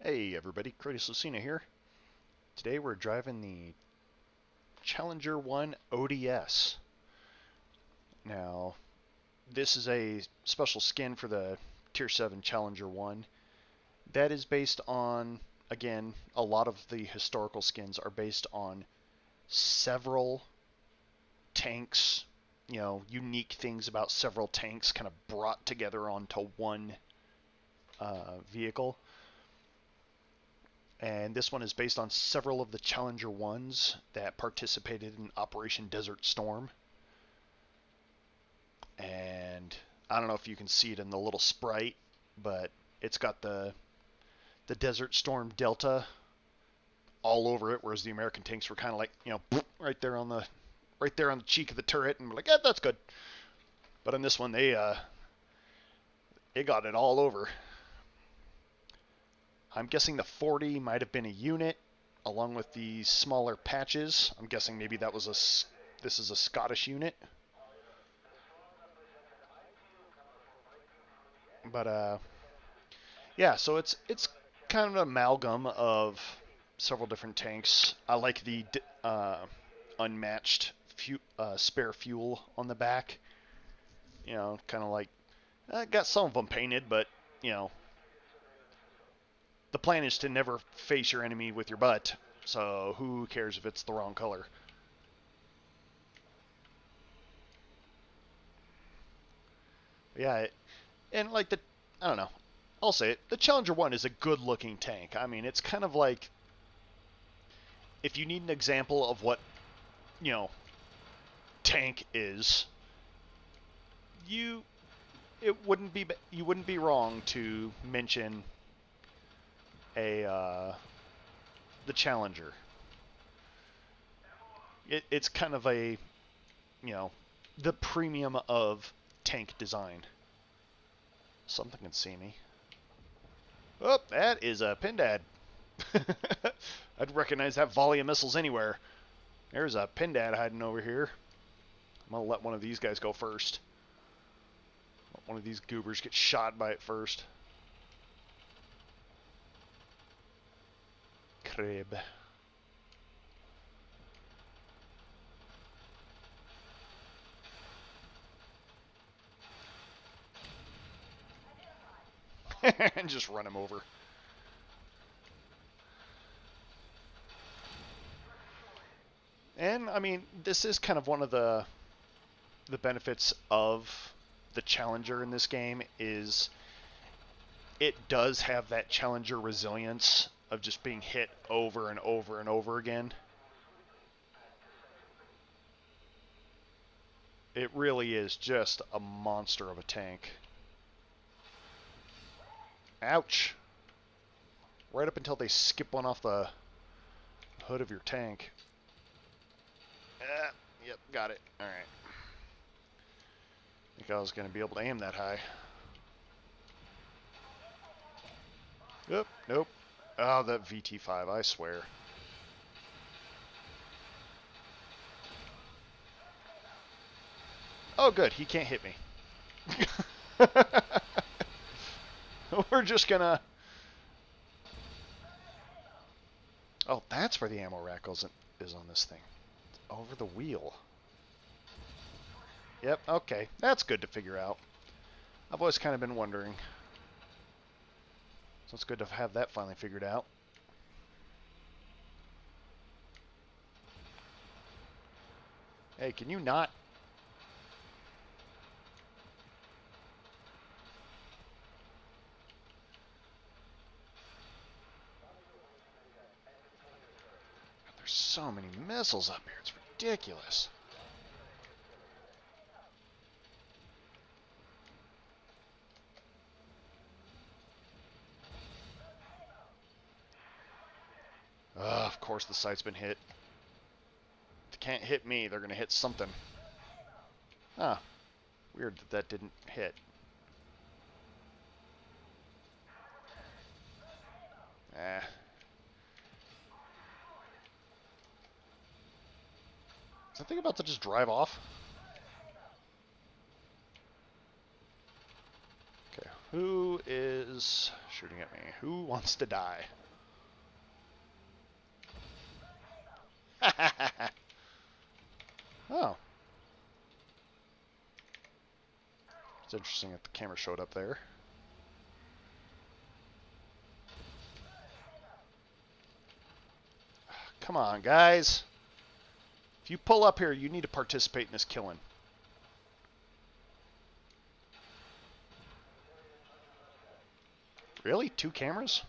Hey everybody, Kratos Lucina here. Today we're driving the Challenger 1 ODS. Now, this is a special skin for the Tier 7 Challenger 1. That is based on, again, a lot of the historical skins are based on several tanks, unique things about several tanks kind of brought together onto one vehicle. And this one is based on several of the Challenger 1s that participated in Operation Desert Storm. And I don't know if you can see it in the little sprite, but it's got the Desert Storm Delta all over it, whereas the American tanks were kind of like, right there on the cheek of the turret, and we're like, that's good. But on this one, they got it all over. I'm guessing the 40 might have been a unit, along with the smaller patches. I'm guessing maybe this is a Scottish unit. But yeah, so it's kind of an amalgam of several different tanks. I like the unmatched spare fuel on the back. Kind of like I got some of them painted, but the plan is to never face your enemy with your butt, so who cares if it's the wrong color? Yeah, and like I don't know, I'll say it, the Challenger 1 is a good-looking tank. I mean, it's kind of like, if you need an example of what, tank is, you wouldn't be wrong to mention the Challenger. It's kind of a, the premium of tank design. Something can see me. Oh, that is a Pindad. I'd recognize that volley of missiles anywhere. There's a Pindad hiding over here. I'm going to let one of these guys go first. Let one of these goobers get shot by it first. Crib. And just run him over. And I mean, this is kind of one of the benefits of the Challenger in this game is it does have that Challenger resilience of just being hit over and over and over again. It really is just a monster of a tank. Ouch. Right up until they skip one off the hood of your tank. Yep, got it. Alright. I think I was going to be able to aim that high. Yep, nope. Oh, that VT5, I swear. Oh, good. He can't hit me. We're just gonna... Oh, that's where the ammo rack is on this thing. It's over the wheel. Yep, okay. That's good to figure out. I've always kind of been wondering. So it's good to have that finally figured out. Hey, can you not? There's so many missiles up here. It's ridiculous. Of course the site's been hit. If they can't hit me, they're going to hit something. Huh. Weird that didn't hit. Eh. Is that thing about to just drive off? Okay, Who is shooting at me? Who wants to die? Oh. It's interesting that the camera showed up there. Come on, guys. If you pull up here, you need to participate in this killing. Really? 2 cameras?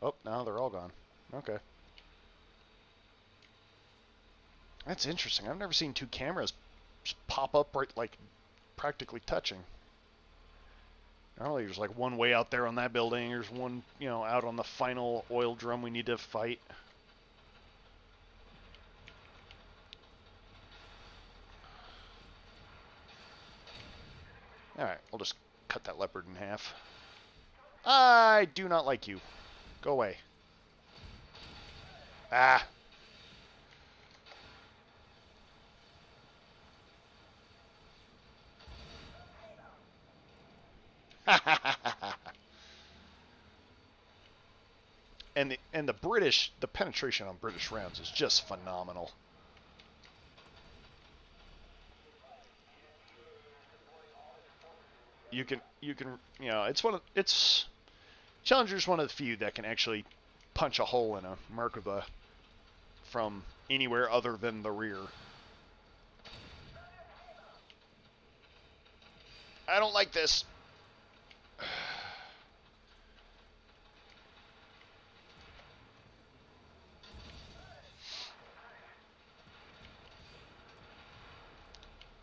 Oh, now they're all gone. Okay. That's interesting. I've never seen 2 cameras just pop up right, like, practically touching. Normally there's like one way out there on that building. There's one, you know, out on the final oil drum we need to fight. Alright, we'll just cut that leopard in half. I do not like you. Go away. Ah. and the British, the penetration on British rounds is just phenomenal. You can you know, it's Challenger's one of the few that can actually punch a hole in a Merkava from anywhere other than the rear. I don't like this.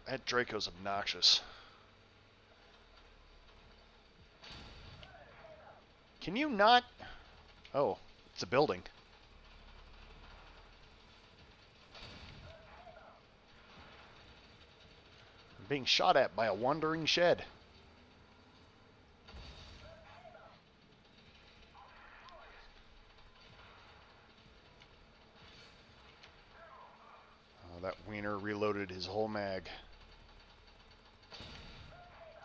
That Draco's obnoxious. Can you not? Oh, it's a building. I'm being shot at by a wandering shed. Oh, that wiener reloaded his whole mag.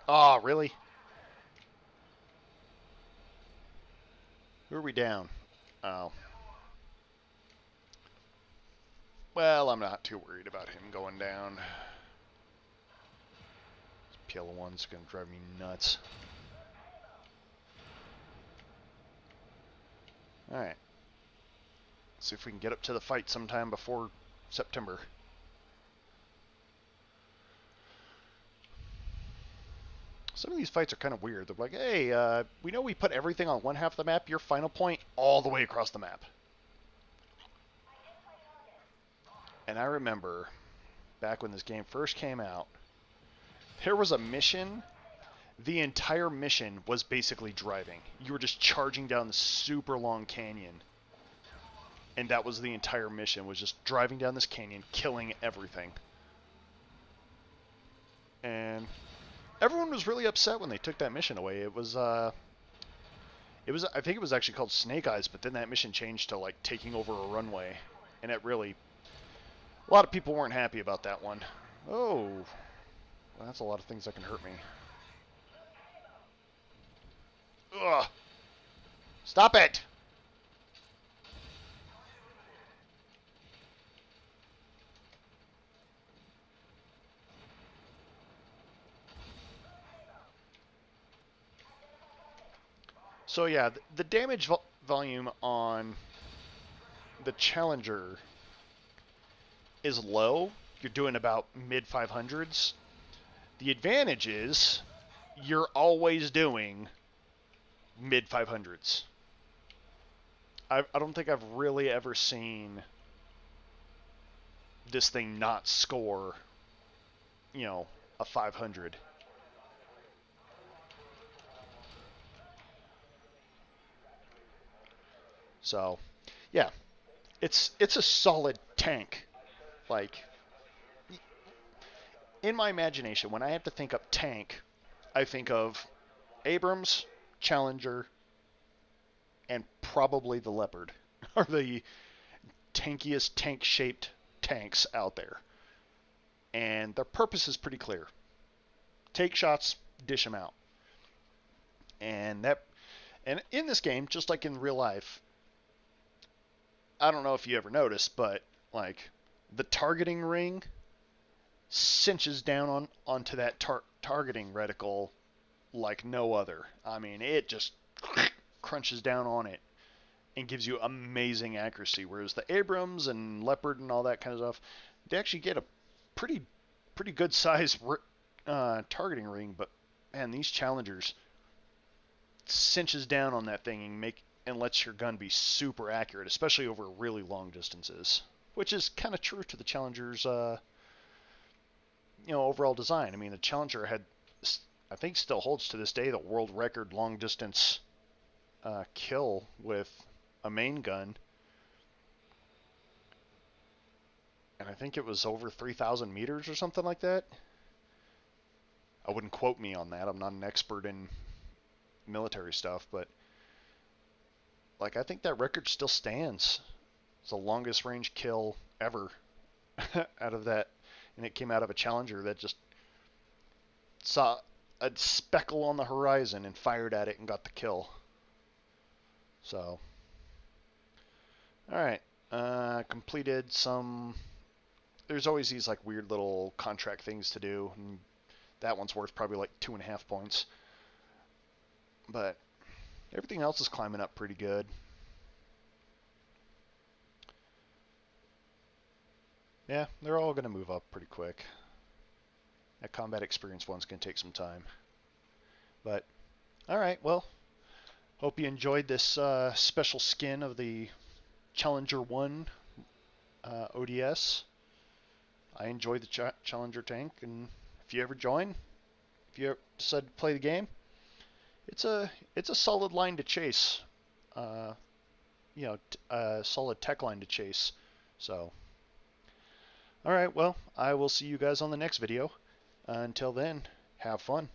Oh, really? Who are we down? Oh. Well, I'm not too worried about him going down. This PL1's gonna drive me nuts. Alright. See if we can get up to the fight sometime before September. Some of these fights are kind of weird. They're like, hey, we know we put everything on one half of the map, your final point all the way across the map. And I remember back when this game first came out, there was a mission. The entire mission was basically driving. You were just charging down the super long canyon. And that was the entire mission, was just driving down this canyon, killing everything. And everyone was really upset when they took that mission away. It was I think it was actually called Snake Eyes, but then that mission changed to like taking over a runway. And it really, a lot of people weren't happy about that one. Oh, well, that's a lot of things that can hurt me. Ugh. Stop it! So yeah, the damage volume on the Challenger is low. You're doing about mid 500s. The advantage is you're always doing mid 500s. I don't think I've really ever seen this thing not score, you know, a 500. So, yeah, it's a solid tank. Like, in my imagination, when I have to think of tank, I think of Abrams, Challenger, and probably the Leopard are the tankiest tank-shaped tanks out there. And their purpose is pretty clear. take shots, dish them out. And in this game, just like in real life, I don't know if you ever noticed, but like the targeting ring cinches down onto that targeting reticle like no other. I mean, it just crunches down on it and gives you amazing accuracy. Whereas the Abrams and Leopard and all that kind of stuff, they actually get a pretty good size targeting ring. But man, these Challengers cinches down on that thing and lets your gun be super accurate, especially over really long distances. Which is kind of true to the Challenger's overall design. I mean, the Challenger had, I think, still holds to this day the world record long distance kill with a main gun, and I think it was over 3,000 meters or something like that. I wouldn't quote me on that. I'm not an expert in military stuff, but like I think that record still stands. It's the longest range kill ever out of that, and it came out of a Challenger that just saw a speckle on the horizon and fired at it and got the kill. So, all right, completed some. There's always these like weird little contract things to do, and that one's worth probably like 2.5 points. But everything else is climbing up pretty good. Yeah, they're all going to move up pretty quick. That combat experience one's going to take some time. But, alright, well, hope you enjoyed this special skin of the Challenger 1 ODS. I enjoy the Challenger tank, and if you ever join, if you decide to play the game, it's a solid line to chase. A solid tech line to chase. So, alright, well, I will see you guys on the next video. Until then, have fun.